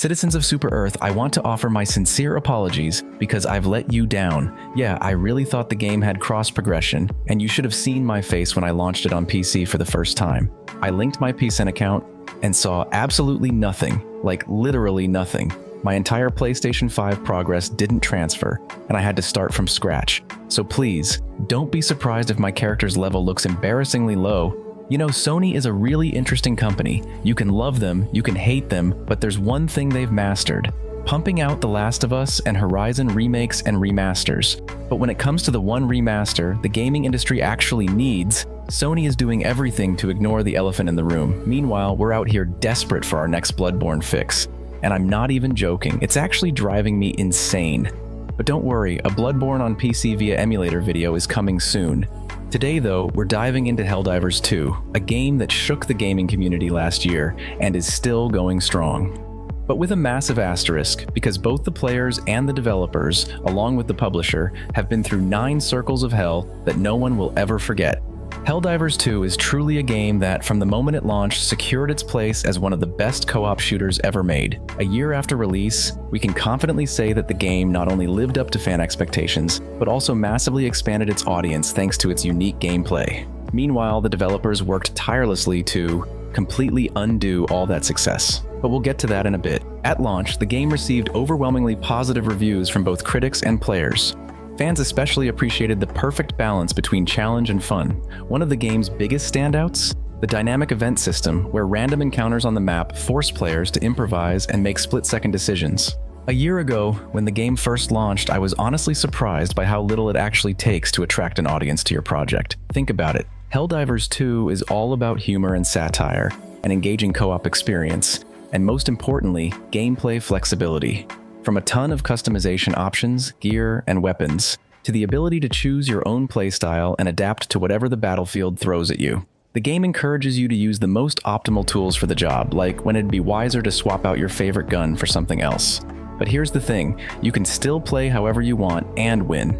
Citizens of Super Earth, I want to offer my sincere apologies because I've let you down. Yeah, I really thought the game had cross-progression, and you should have seen my face when I launched it on PC for the first time. I linked my PSN account and saw absolutely nothing, like literally nothing. My entire PlayStation 5 progress didn't transfer, and I had to start from scratch. So please, don't be surprised if my character's level looks embarrassingly low. You know, Sony is a really interesting company. You can love them, you can hate them, but there's one thing they've mastered: pumping out The Last of Us and Horizon remakes and remasters. But when it comes to the one remaster the gaming industry actually needs, Sony is doing everything to ignore the elephant in the room. Meanwhile, we're out here desperate for our next Bloodborne fix. And I'm not even joking, it's actually driving me insane. But don't worry, a Bloodborne on PC via emulator video is coming soon. Today though, we're diving into Helldivers 2, a game that shook the gaming community last year and is still going strong. But with a massive asterisk, because both the players and the developers, along with the publisher, have been through 9 circles of hell that no one will ever forget. Helldivers 2 is truly a game that, from the moment it launched, secured its place as one of the best co-op shooters ever made. A year after release, we can confidently say that the game not only lived up to fan expectations, but also massively expanded its audience thanks to its unique gameplay. Meanwhile, the developers worked tirelessly to completely undo all that success. But we'll get to that in a bit. At launch, the game received overwhelmingly positive reviews from both critics and players. Fans especially appreciated the perfect balance between challenge and fun. One of the game's biggest standouts? The dynamic event system, where random encounters on the map force players to improvise and make split-second decisions. A year ago, when the game first launched, I was honestly surprised by how little it actually takes to attract an audience to your project. Think about it. Helldivers 2 is all about humor and satire, an engaging co-op experience, and most importantly, gameplay flexibility. From a ton of customization options, gear, and weapons, to the ability to choose your own playstyle and adapt to whatever the battlefield throws at you. The game encourages you to use the most optimal tools for the job, like when it'd be wiser to swap out your favorite gun for something else. But here's the thing, you can still play however you want and win.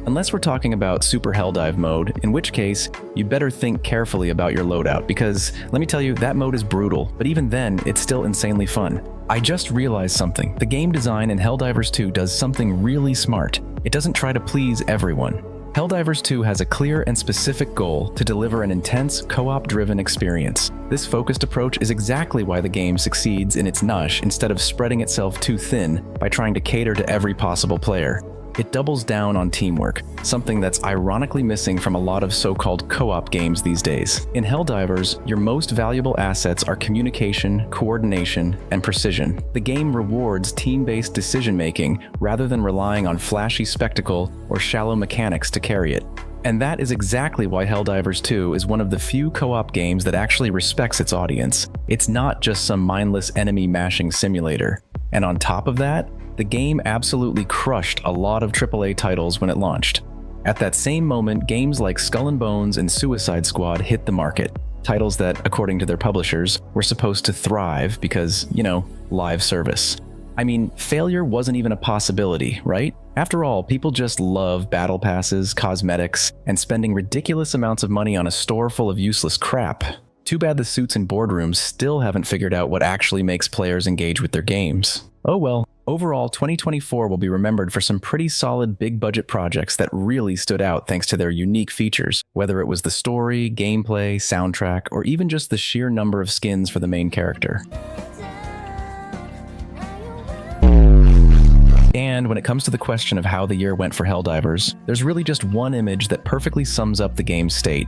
Unless we're talking about Super Helldive mode, in which case, you better think carefully about your loadout, because let me tell you, that mode is brutal, but even then, it's still insanely fun. I just realized something. The game design in Helldivers 2 does something really smart. It doesn't try to please everyone. Helldivers 2 has a clear and specific goal to deliver an intense, co-op-driven experience. This focused approach is exactly why the game succeeds in its niche instead of spreading itself too thin by trying to cater to every possible player. It doubles down on teamwork, something that's ironically missing from a lot of so-called co-op games these days. In Helldivers, your most valuable assets are communication, coordination, and precision. The game rewards team-based decision-making rather than relying on flashy spectacle or shallow mechanics to carry it. And that is exactly why Helldivers 2 is one of the few co-op games that actually respects its audience. It's not just some mindless enemy-mashing simulator. And on top of that, the game absolutely crushed a lot of AAA titles when it launched. At that same moment, games like Skull and Bones and Suicide Squad hit the market. Titles that, according to their publishers, were supposed to thrive because, you know, live service. I mean, failure wasn't even a possibility, right? After all, people just love battle passes, cosmetics, and spending ridiculous amounts of money on a store full of useless crap. Too bad the suits in boardrooms still haven't figured out what actually makes players engage with their games. Oh well. Overall, 2024 will be remembered for some pretty solid big-budget projects that really stood out thanks to their unique features, whether it was the story, gameplay, soundtrack, or even just the sheer number of skins for the main character. And when it comes to the question of how the year went for Helldivers, there's really just one image that perfectly sums up the game's state.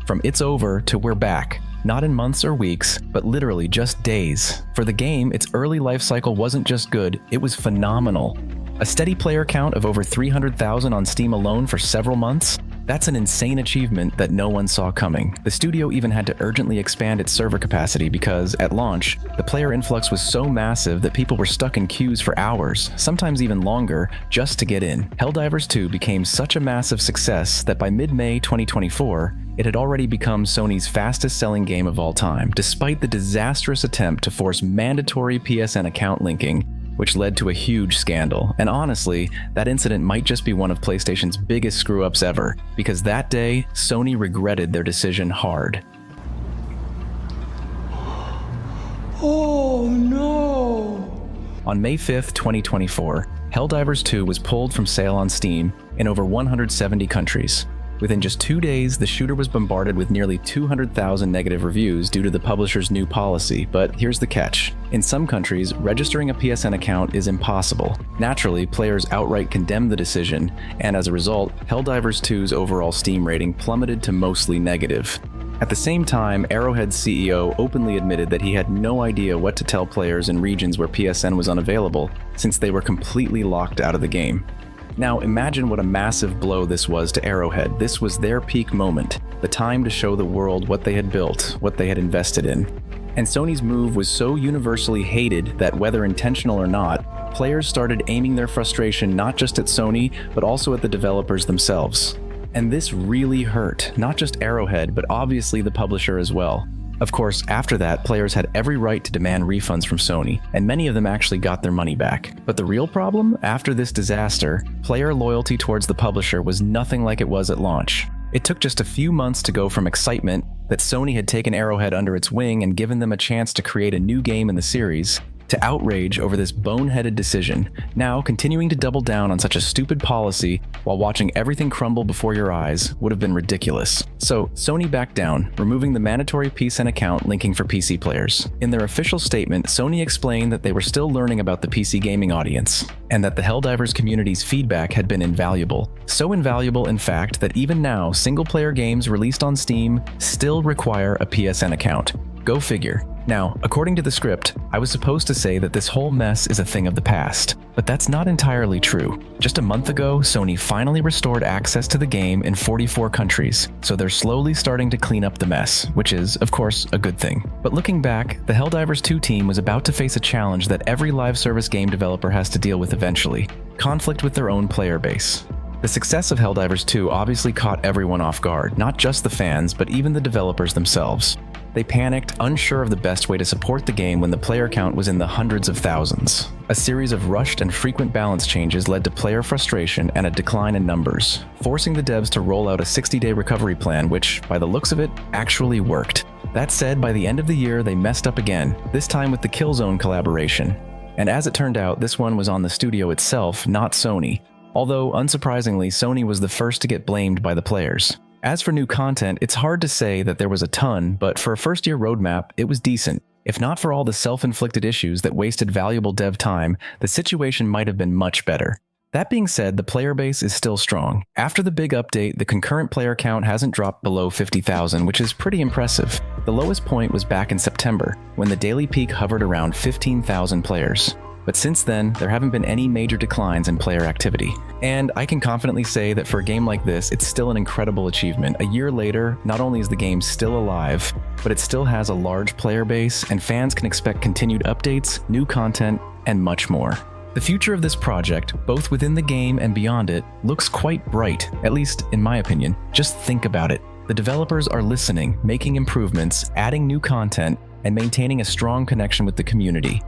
From it's over to we're back. Not in months or weeks, but literally just days. For the game, its early life cycle wasn't just good, it was phenomenal. A steady player count of over 300,000 on Steam alone for several months? That's an insane achievement that no one saw coming. The studio even had to urgently expand its server capacity because, at launch, the player influx was so massive that people were stuck in queues for hours, sometimes even longer, just to get in. Helldivers 2 became such a massive success that by mid-May 2024, it had already become Sony's fastest-selling game of all time, despite the disastrous attempt to force mandatory PSN account linking, which led to a huge scandal. And honestly, that incident might just be one of PlayStation's biggest screw-ups ever, because that day, Sony regretted their decision hard. Oh no! On May 5th, 2024, Helldivers 2 was pulled from sale on Steam in over 170 countries. Within just 2 days, the shooter was bombarded with nearly 200,000 negative reviews due to the publisher's new policy, but here's the catch. In some countries, registering a PSN account is impossible. Naturally, players outright condemned the decision, and as a result, Helldivers 2's overall Steam rating plummeted to mostly negative. At the same time, Arrowhead's CEO openly admitted that he had no idea what to tell players in regions where PSN was unavailable, since they were completely locked out of the game. Now imagine what a massive blow this was to Arrowhead. This was their peak moment, the time to show the world what they had built, what they had invested in. And Sony's move was so universally hated that whether intentional or not, players started aiming their frustration not just at Sony, but also at the developers themselves. And this really hurt, not just Arrowhead, but obviously the publisher as well. Of course, after that, players had every right to demand refunds from Sony, and many of them actually got their money back. But the real problem, after this disaster, player loyalty towards the publisher was nothing like it was at launch. It took just a few months to go from excitement that Sony had taken Arrowhead under its wing and given them a chance to create a new game in the series, to outrage over this boneheaded decision, now continuing to double down on such a stupid policy while watching everything crumble before your eyes would have been ridiculous. So Sony backed down, removing the mandatory PSN account linking for PC players. In their official statement, Sony explained that they were still learning about the PC gaming audience, and that the Helldivers community's feedback had been invaluable. So invaluable, in fact, that even now, single-player games released on Steam still require a PSN account. Go figure. Now, according to the script, I was supposed to say that this whole mess is a thing of the past, but that's not entirely true. Just a month ago, Sony finally restored access to the game in 44 countries, so they're slowly starting to clean up the mess, which is, of course, a good thing. But looking back, the Helldivers 2 team was about to face a challenge that every live service game developer has to deal with eventually: conflict with their own player base. The success of Helldivers 2 obviously caught everyone off guard, not just the fans, but even the developers themselves. They panicked, unsure of the best way to support the game when the player count was in the hundreds of thousands. A series of rushed and frequent balance changes led to player frustration and a decline in numbers, forcing the devs to roll out a 60-day recovery plan which, by the looks of it, actually worked. That said, by the end of the year they messed up again, this time with the Killzone collaboration. And as it turned out, this one was on the studio itself, not Sony. Although, unsurprisingly, Sony was the first to get blamed by the players. As for new content, it's hard to say that there was a ton, but for a first-year roadmap, it was decent. If not for all the self-inflicted issues that wasted valuable dev time, the situation might have been much better. That being said, the player base is still strong. After the big update, the concurrent player count hasn't dropped below 50,000, which is pretty impressive. The lowest point was back in September, when the daily peak hovered around 15,000 players. But since then, there haven't been any major declines in player activity. And I can confidently say that for a game like this, it's still an incredible achievement. A year later, not only is the game still alive, but it still has a large player base, and fans can expect continued updates, new content, and much more. The future of this project, both within the game and beyond it, looks quite bright, at least in my opinion. Just think about it. The developers are listening, making improvements, adding new content, and maintaining a strong connection with the community.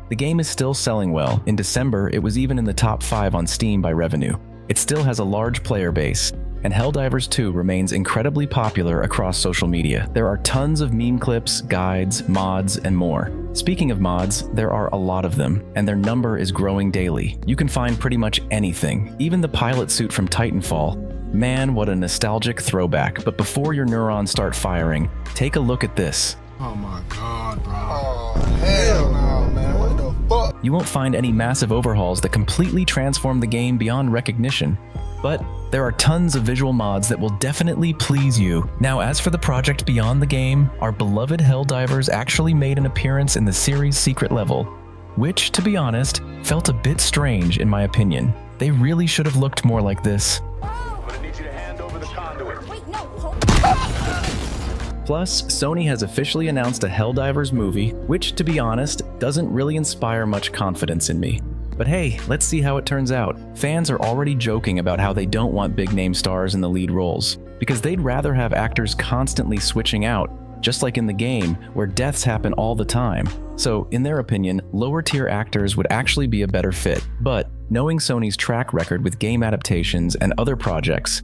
The game is still selling well. In December, it was even in the top 5 on Steam by revenue. It still has a large player base, and Helldivers 2 remains incredibly popular across social media. There are tons of meme clips, guides, mods, and more. Speaking of mods, there are a lot of them, and their number is growing daily. You can find pretty much anything, even the pilot suit from Titanfall. Man, what a nostalgic throwback. But before your neurons start firing, take a look at this. Oh my god, bro. Oh, hell no, man. What the fuck? You won't find any massive overhauls that completely transform the game beyond recognition, but there are tons of visual mods that will definitely please you. Now, as for the project beyond the game, our beloved Helldivers actually made an appearance in the series' secret level, which, to be honest, felt a bit strange in my opinion. They really should have looked more like this. Plus, Sony has officially announced a Helldivers movie, which, to be honest, doesn't really inspire much confidence in me. But hey, let's see how it turns out. Fans are already joking about how they don't want big-name stars in the lead roles, because they'd rather have actors constantly switching out, just like in the game, where deaths happen all the time. So, in their opinion, lower-tier actors would actually be a better fit. But, knowing Sony's track record with game adaptations and other projects,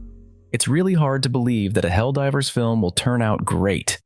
it's really hard to believe that a Helldivers film will turn out great.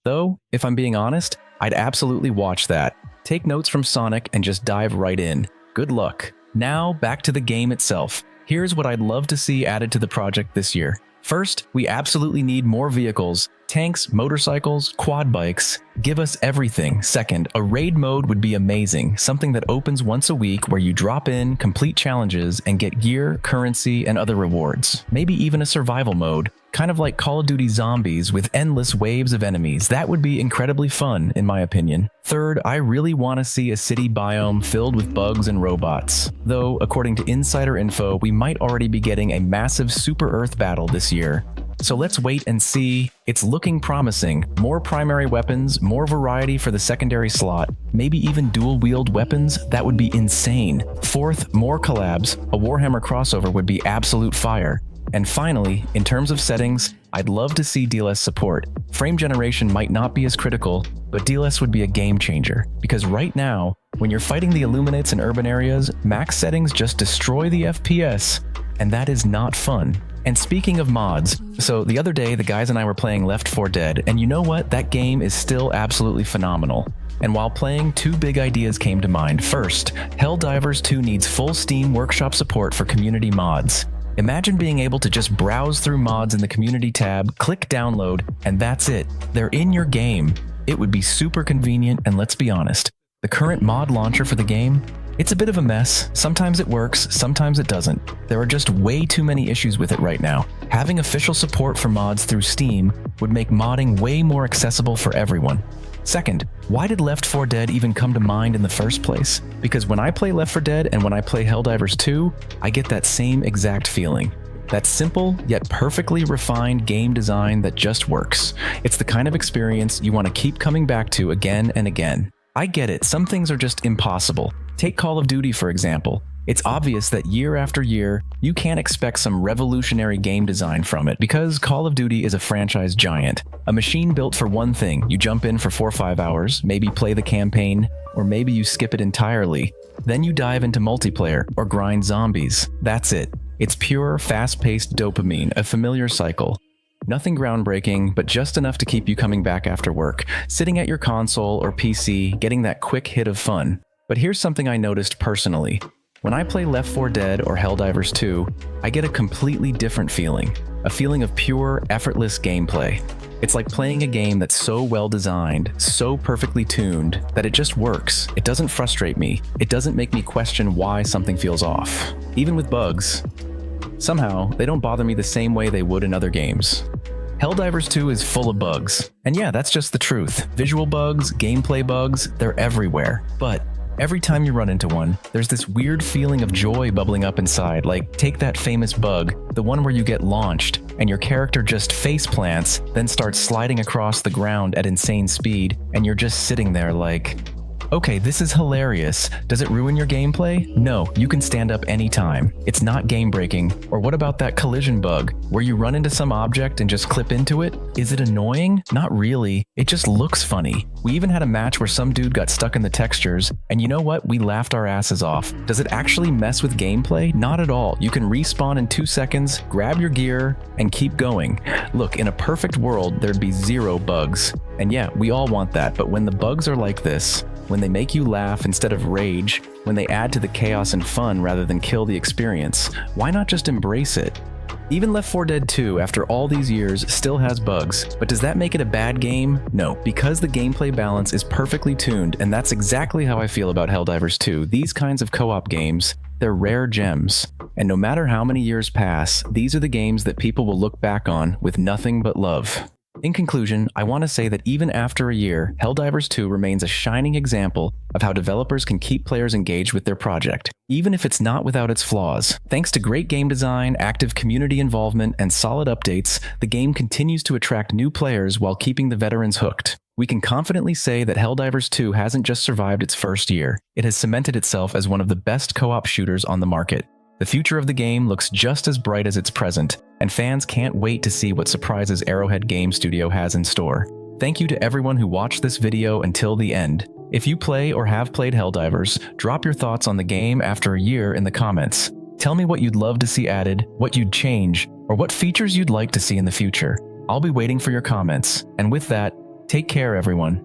Though, if I'm being honest, I'd absolutely watch that. Take notes from Sonic and just dive right in. Good luck. Now, back to the game itself. Here's what I'd love to see added to the project this year. First, we absolutely need more vehicles. Tanks, motorcycles, quad bikes. Give us everything. Second, a raid mode would be amazing. Something that opens once a week where you drop in, complete challenges, and get gear, currency, and other rewards. Maybe even a survival mode. Kind of like Call of Duty Zombies with endless waves of enemies. That would be incredibly fun, in my opinion. Third, I really want to see a city biome filled with bugs and robots. Though, according to insider info, we might already be getting a massive Super Earth battle this year. So let's wait and see. It's looking promising. More primary weapons, more variety for the secondary slot, maybe even dual-wield weapons. That would be insane. Fourth, more collabs. A Warhammer crossover would be absolute fire. And finally, in terms of settings, I'd love to see DLS support. Frame generation might not be as critical, but DLS would be a game changer. Because right now, when you're fighting the Illuminates in urban areas, max settings just destroy the FPS, and that is not fun. And speaking of mods, so the other day the guys and I were playing Left 4 Dead, and you know what? That game is still absolutely phenomenal. And while playing, two big ideas came to mind. First, Helldivers 2 needs full Steam Workshop support for community mods. Imagine being able to just browse through mods in the community tab, click download, and that's it. They're in your game. It would be super convenient, and let's be honest, the current mod launcher for the game, it's a bit of a mess. Sometimes it works, sometimes it doesn't. There are just way too many issues with it right now. Having official support for mods through Steam would make modding way more accessible for everyone. Second, why did Left 4 Dead even come to mind in the first place? Because when I play Left 4 Dead and when I play Helldivers 2, I get that same exact feeling. That simple, yet perfectly refined game design that just works. It's the kind of experience you want to keep coming back to again and again. I get it, some things are just impossible. Take Call of Duty, for example. It's obvious that year after year, you can't expect some revolutionary game design from it because Call of Duty is a franchise giant. A machine built for one thing. You jump in for 4 or 5 hours, maybe play the campaign, or maybe you skip it entirely. Then you dive into multiplayer or grind zombies. That's it. It's pure, fast-paced dopamine, a familiar cycle. Nothing groundbreaking, but just enough to keep you coming back after work, sitting at your console or PC, getting that quick hit of fun. But here's something I noticed personally. When I play Left 4 Dead or Helldivers 2, I get a completely different feeling. A feeling of pure, effortless gameplay. It's like playing a game that's so well designed, so perfectly tuned, that it just works. It doesn't frustrate me. It doesn't make me question why something feels off. Even with bugs. Somehow, they don't bother me the same way they would in other games. Helldivers 2 is full of bugs. And yeah, that's just the truth. Visual bugs, gameplay bugs, they're everywhere. But every time you run into one, there's this weird feeling of joy bubbling up inside. Like, take that famous bug, the one where you get launched, and your character just face plants, then starts sliding across the ground at insane speed, and you're just sitting there like, okay, this is hilarious. Does it ruin your gameplay? No, you can stand up anytime. It's not game-breaking. Or what about that collision bug, where you run into some object and just clip into it? Is it annoying? Not really. It just looks funny. We even had a match where some dude got stuck in the textures, and you know what? We laughed our asses off. Does it actually mess with gameplay? Not at all. You can respawn in 2 seconds, grab your gear, and keep going. Look, in a perfect world, there'd be 0 bugs. And yeah, we all want that, but when the bugs are like this, when they make you laugh instead of rage, when they add to the chaos and fun rather than kill the experience, why not just embrace it? Even Left 4 Dead 2, after all these years, still has bugs, but does that make it a bad game? No, because the gameplay balance is perfectly tuned, and that's exactly how I feel about Helldivers 2. These kinds of co-op games, they're rare gems. And no matter how many years pass, these are the games that people will look back on with nothing but love. In conclusion, I want to say that even after a year, Helldivers 2 remains a shining example of how developers can keep players engaged with their project, even if it's not without its flaws. Thanks to great game design, active community involvement, and solid updates, the game continues to attract new players while keeping the veterans hooked. We can confidently say that Helldivers 2 hasn't just survived its first year, it has cemented itself as one of the best co-op shooters on the market. The future of the game looks just as bright as its present, and fans can't wait to see what surprises Arrowhead Game Studio has in store. Thank you to everyone who watched this video until the end. If you play or have played Helldivers, drop your thoughts on the game after a year in the comments. Tell me what you'd love to see added, what you'd change, or what features you'd like to see in the future. I'll be waiting for your comments. And with that, take care everyone.